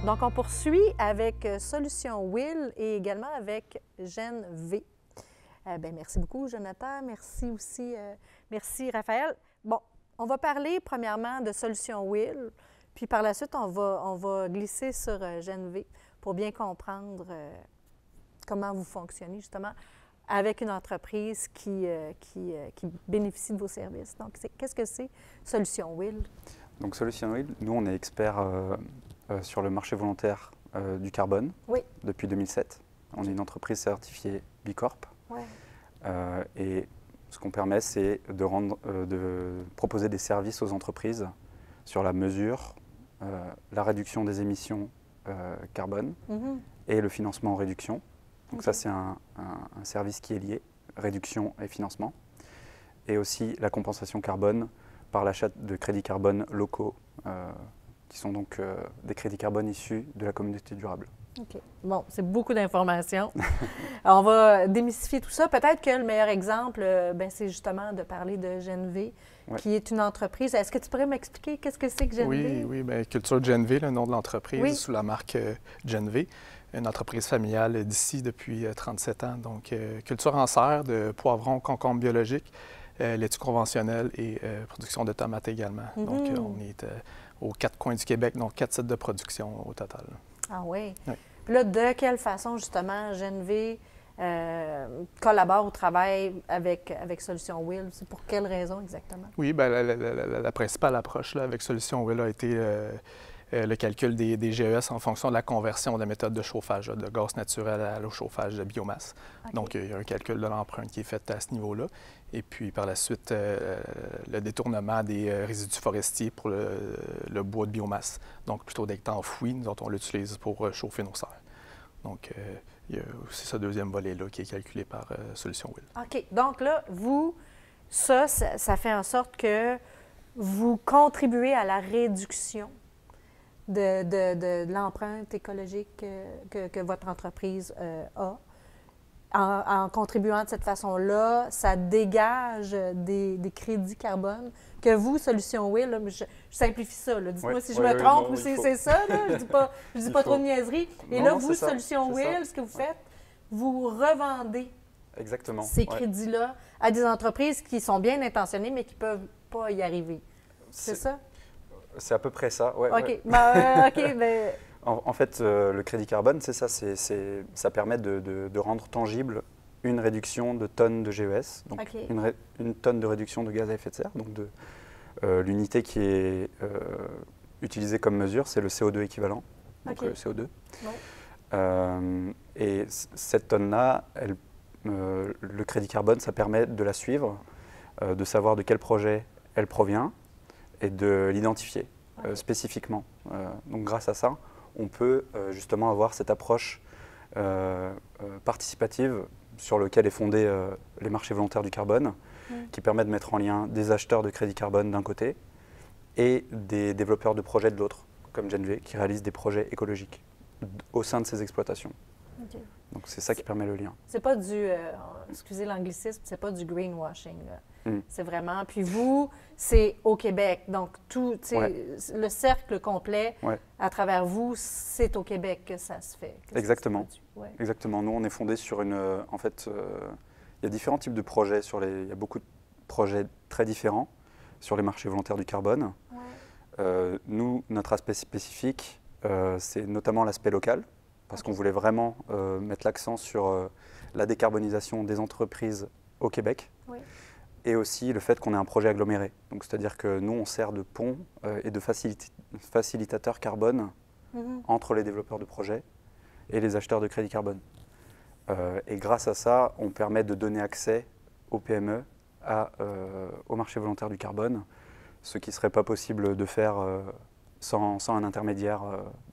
Donc, on poursuit avec Solutions Will et également avec Gen V. Merci beaucoup, Jonathan. Merci aussi, merci, Raphaël. Bon, on va parler premièrement de Solutions Will, puis par la suite, on va glisser sur Gen V pour bien comprendre comment vous fonctionnez, justement, avec une entreprise qui bénéficie de vos services. Donc, qu'est-ce que c'est Solutions Will? Donc, Solutions Will, nous, on est experts sur le marché volontaire du carbone depuis 2007. On est une entreprise certifiée B Corp. Ouais. Et ce qu'on permet, c'est de proposer des services aux entreprises sur la mesure, la réduction des émissions carbone et le financement en réduction. Donc ça, c'est un service qui est lié, réduction et financement. Et aussi la compensation carbone par l'achat de crédits carbone locaux, qui sont donc des crédits carbone issus de la communauté durable. OK. Bon, c'est beaucoup d'informations. On va démystifier tout ça. Peut-être que le meilleur exemple, c'est justement de parler de Gen V, qui est une entreprise. Est-ce que tu pourrais m'expliquer qu'est-ce que c'est que Gen V? Oui, Culture Gen V, le nom de l'entreprise, sous la marque Gen V, une entreprise familiale d'ici depuis 37 ans. Donc, culture en serre de poivrons, concombres biologiques, laitue conventionnelle et production de tomates également. Donc, on est aux 4 coins du Québec, donc 4 sites de production au total. Ah oui. Puis là, de quelle façon, justement, Gen V collabore ou travaille avec Solutions Will? C'est pour quelle raison exactement? Oui, la principale approche là, avec Solutions Will a été le calcul des GES en fonction de la conversion de la méthode de chauffage de gaz naturel au chauffage de biomasse. Okay. Donc, il y a un calcul de l'empreinte qui est fait à ce niveau-là. Et puis, par la suite, le détournement des résidus forestiers pour le bois de biomasse. Donc, plutôt d'être enfoui, nous autres, on l'utilise pour chauffer nos serres. Donc, il y a aussi ce deuxième volet-là qui est calculé par Solutions Will. OK. Donc là, vous, ça fait en sorte que vous contribuez à la réduction de l'empreinte écologique que votre entreprise a. En contribuant de cette façon-là, ça dégage des crédits carbone que vous, Solutions Will, là, je simplifie ça. Dites-moi si je me trompe ou si c'est ça. Là, je ne dis pas trop de niaiseries. Et là, vous, Solutions Will, ce que vous faites, vous revendez ces crédits-là à des entreprises qui sont bien intentionnées, mais qui ne peuvent pas y arriver. C'est ça? C'est à peu près ça, oui. OK. En fait, le crédit carbone, c'est ça, ça permet de rendre tangible une réduction de tonnes de GES, donc une tonne de réduction de gaz à effet de serre. Donc l'unité qui est utilisée comme mesure, c'est le CO2 équivalent, donc le CO2. Ouais. Et cette tonne-là, le crédit carbone, ça permet de la suivre, de savoir de quel projet elle provient et de l'identifier spécifiquement. Donc grâce à ça, on peut justement avoir cette approche participative sur laquelle est fondé les marchés volontaires du carbone, qui permet de mettre en lien des acheteurs de crédit carbone d'un côté et des développeurs de projets de l'autre, comme Gen V, qui réalisent des projets écologiques au sein de ces exploitations. Okay. Donc c'est ça qui permet le lien. C'est pas du, excusez l'anglicisme, c'est pas du greenwashing. C'est vraiment, puis vous, c'est au Québec, donc tout, le cercle complet, à travers vous, c'est au Québec que ça se fait. Exactement. Exactement. Nous, on est fondé sur en fait, il y a différents types de projets, il y a beaucoup de projets très différents sur les marchés volontaires du carbone. Nous, notre aspect spécifique, c'est notamment l'aspect local, parce qu'on voulait vraiment mettre l'accent sur la décarbonisation des entreprises au Québec. Et aussi le fait qu'on ait un projet aggloméré. Donc, c'est-à-dire que nous, on sert de pont et de facilitateur carbone entre les développeurs de projets et les acheteurs de crédit carbone. Et grâce à ça, on permet de donner accès aux PME au marché volontaire du carbone, ce qui ne serait pas possible de faire sans un intermédiaire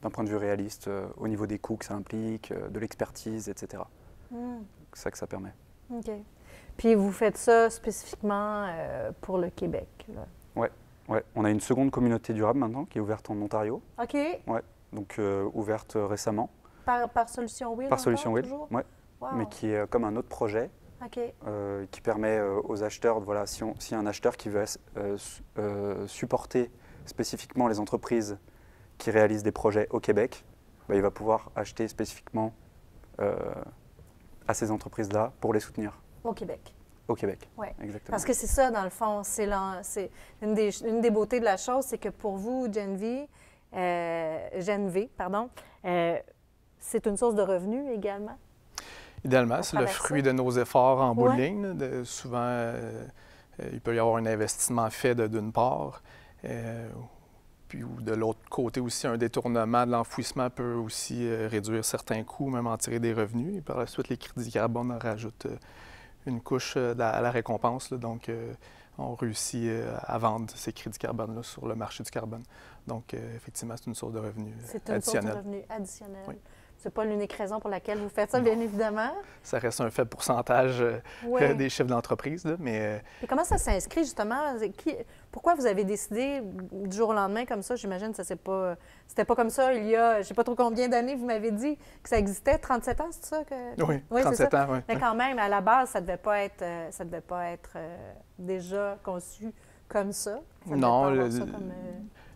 d'un point de vue réaliste au niveau des coûts que ça implique, de l'expertise, etc. C'est ça que ça permet. OK. Puis vous faites ça spécifiquement pour le Québec. Oui. On a une seconde communauté durable maintenant qui est ouverte en Ontario. OK. Ouais. Donc ouverte récemment. Par Solutions Will? Par Solutions Will, oui. Wow. Mais qui est comme un autre projet qui permet aux acheteurs, voilà, si y a un acheteur qui veut supporter spécifiquement les entreprises qui réalisent des projets au Québec, il va pouvoir acheter spécifiquement à ces entreprises-là pour les soutenir. Au Québec. Au Québec, oui. Exactement. Parce que c'est ça, dans le fond, c'est une des beautés de la chose, c'est que pour vous, Geneviève, c'est une source de revenus également? Idéalement, c'est le fruit de nos efforts en bout de ligne. Souvent, il peut y avoir un investissement fait d'une part, puis de l'autre côté aussi, un détournement de l'enfouissement peut aussi réduire certains coûts, même en tirer des revenus. Et par la suite, les crédits carbone rajoutent une couche à la récompense. Là. Donc, on réussit à vendre ces crédits carbone-là sur le marché du carbone. Donc, effectivement, c'est une source de revenus additionnelle. C'est une source de revenus additionnelle. Oui. C'est pas l'unique raison pour laquelle vous faites ça, bien évidemment. Ça reste un faible pourcentage des chiffres d'entreprise, mais... Et comment ça s'inscrit, justement? Pourquoi vous avez décidé du jour au lendemain comme ça? J'imagine que c'était pas comme ça il y a, je ne sais pas trop combien d'années, vous m'avez dit que ça existait. 37 ans, c'est ça? Oui, 37 ans, oui. Mais quand même, à la base, ça ne devait pas être déjà conçu comme ça. Non,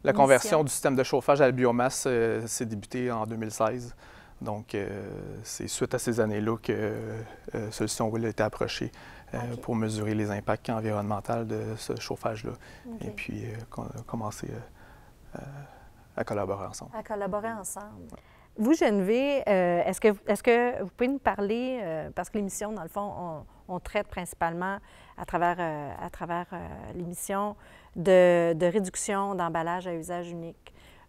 la conversion du système de chauffage à la biomasse s'est débutée en 2016. Donc, c'est suite à ces années-là que Solutions Will a été approchée pour mesurer les impacts environnementaux de ce chauffage-là. Okay. Et puis, commencer à collaborer ensemble. À collaborer ensemble. Vous, Geneviève, est-ce que vous pouvez nous parler, parce que l'émission, dans le fond, on traite principalement à travers l'émission de réduction d'emballage à usage unique.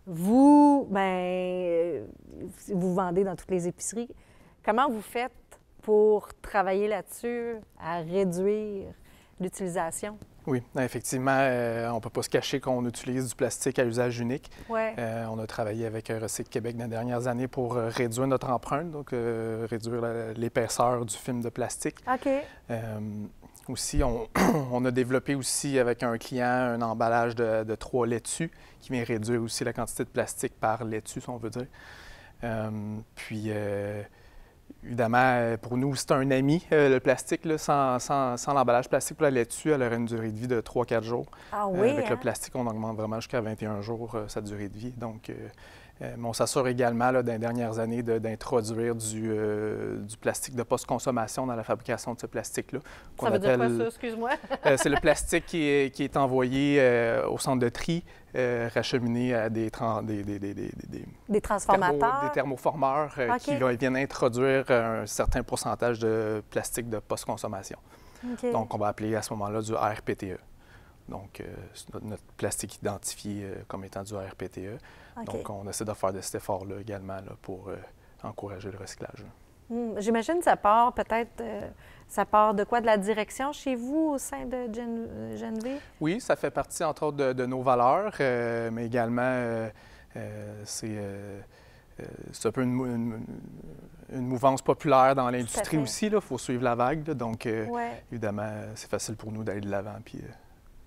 Vous, vous vendez dans toutes les épiceries. Comment vous faites pour travailler là-dessus, à réduire l'utilisation? Oui, effectivement, on ne peut pas se cacher qu'on utilise du plastique à usage unique. Ouais. On a travaillé avec Recycle Québec dans les dernières années pour réduire notre empreinte, donc réduire l'épaisseur du film de plastique. OK. Aussi, on a développé aussi avec un client un emballage de 3 laitues qui vient réduire aussi la quantité de plastique par laitue, si on veut dire. Puis, évidemment, pour nous, c'est un ami, le plastique. Là, sans l'emballage plastique pour la laitue, elle aurait une durée de vie de 3-4 jours. Ah oui, avec le plastique, on augmente vraiment jusqu'à 21 jours sa durée de vie. Donc, mais on s'assure également, là, dans les dernières années, d'introduire du plastique de post-consommation dans la fabrication de ce plastique-là. Ça veut dire quoi, ça? Excuse-moi. C'est le plastique qui est envoyé au centre de tri, racheminé à des transformateurs. Des thermoformeurs qui viennent introduire un certain pourcentage de plastique de post-consommation. Okay. Donc, on va appeler à ce moment-là du ARPTE. Donc, notre plastique identifié comme étant du ARPTE. Okay. Donc, on essaie de faire de cet effort-là également là, pour encourager le recyclage. J'imagine que ça part peut-être, ça part de quoi? De la direction chez vous au sein de Geneviève? Oui, ça fait partie, entre autres, de nos valeurs, mais également, c'est un peu une mouvance populaire dans l'industrie aussi. Il faut suivre la vague. Là, donc, évidemment, c'est facile pour nous d'aller de l'avant puis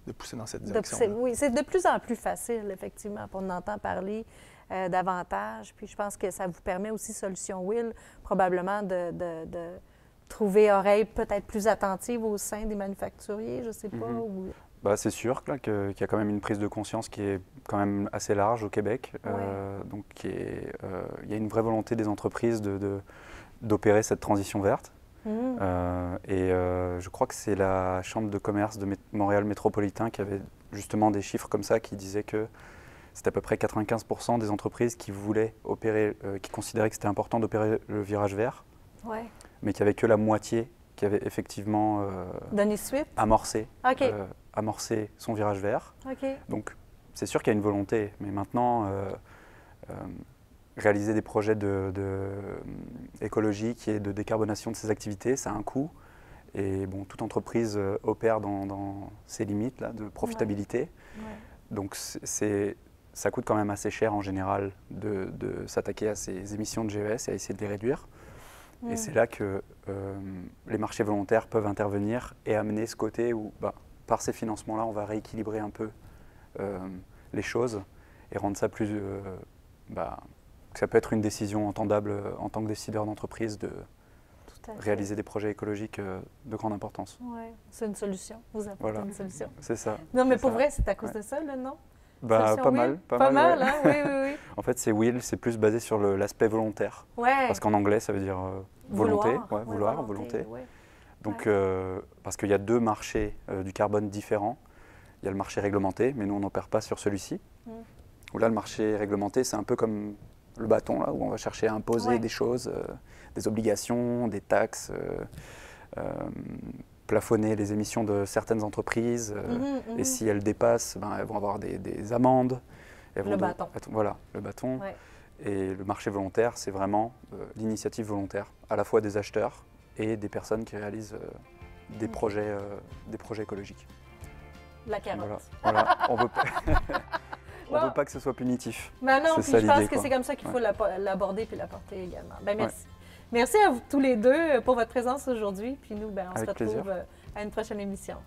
de pousser dans cette direction. Oui, c'est de plus en plus facile, effectivement, on entend parler davantage. Puis je pense que ça vous permet aussi, Solutions Will, probablement de trouver oreille peut-être plus attentive au sein des manufacturiers, je ne sais pas. Ou... C'est sûr qu'il y a quand même une prise de conscience qui est quand même assez large au Québec. Donc, il y a une vraie volonté des entreprises d'opérer cette transition verte. Je crois que c'est la Chambre de commerce de Montréal métropolitain qui avait justement des chiffres comme ça qui disaient que c'était à peu près 95% des entreprises qui voulaient opérer, qui considéraient que c'était important d'opérer le virage vert, mais qu'il n'y avait que la moitié qui avait effectivement donné suite, amorcé son virage vert. Donc c'est sûr qu'il y a une volonté, mais maintenant réaliser des projets écologiques et de décarbonation de ses activités, ça a un coût. Et bon, toute entreprise opère dans ses limites là, de profitabilité. Donc ça coûte quand même assez cher en général de s'attaquer à ces émissions de GES et à essayer de les réduire. Et c'est là que les marchés volontaires peuvent intervenir et amener ce côté où, par ces financements-là, on va rééquilibrer un peu les choses et rendre ça plus... que ça peut être une décision entendable en tant que décideur d'entreprise de réaliser des projets écologiques de grande importance. Oui, c'est une solution. Vous apportez une solution. C'est ça. Non, mais pour vrai, c'est à cause de ça, là, non? Pas Will? mal. Pas mal, ouais. hein? Oui, oui, oui. En fait, c'est will, c'est plus basé sur l'aspect volontaire. Ouais. Parce qu'en anglais, ça veut dire volonté. Vouloir, Volonté. Ouais. Donc, parce qu'il y a deux marchés du carbone différents. Il y a le marché réglementé, mais nous, on n'opère pas sur celui-ci. Où là, le marché réglementé, c'est un peu comme le bâton, là, où on va chercher à imposer des choses, des obligations, des taxes, plafonner les émissions de certaines entreprises. Et si elles dépassent, elles vont avoir des amendes. Bâton. Voilà, le bâton. Ouais. Et le marché volontaire, c'est vraiment l'initiative volontaire, à la fois des acheteurs et des personnes qui réalisent des projets écologiques. La carotte. Voilà. On veut veut pas que ce soit punitif. Ben non, puis je pense que c'est comme ça qu'il faut l'aborder puis l'apporter également. Ben merci. Merci à vous tous les deux pour votre présence aujourd'hui. Puis nous, on se retrouve à une prochaine émission.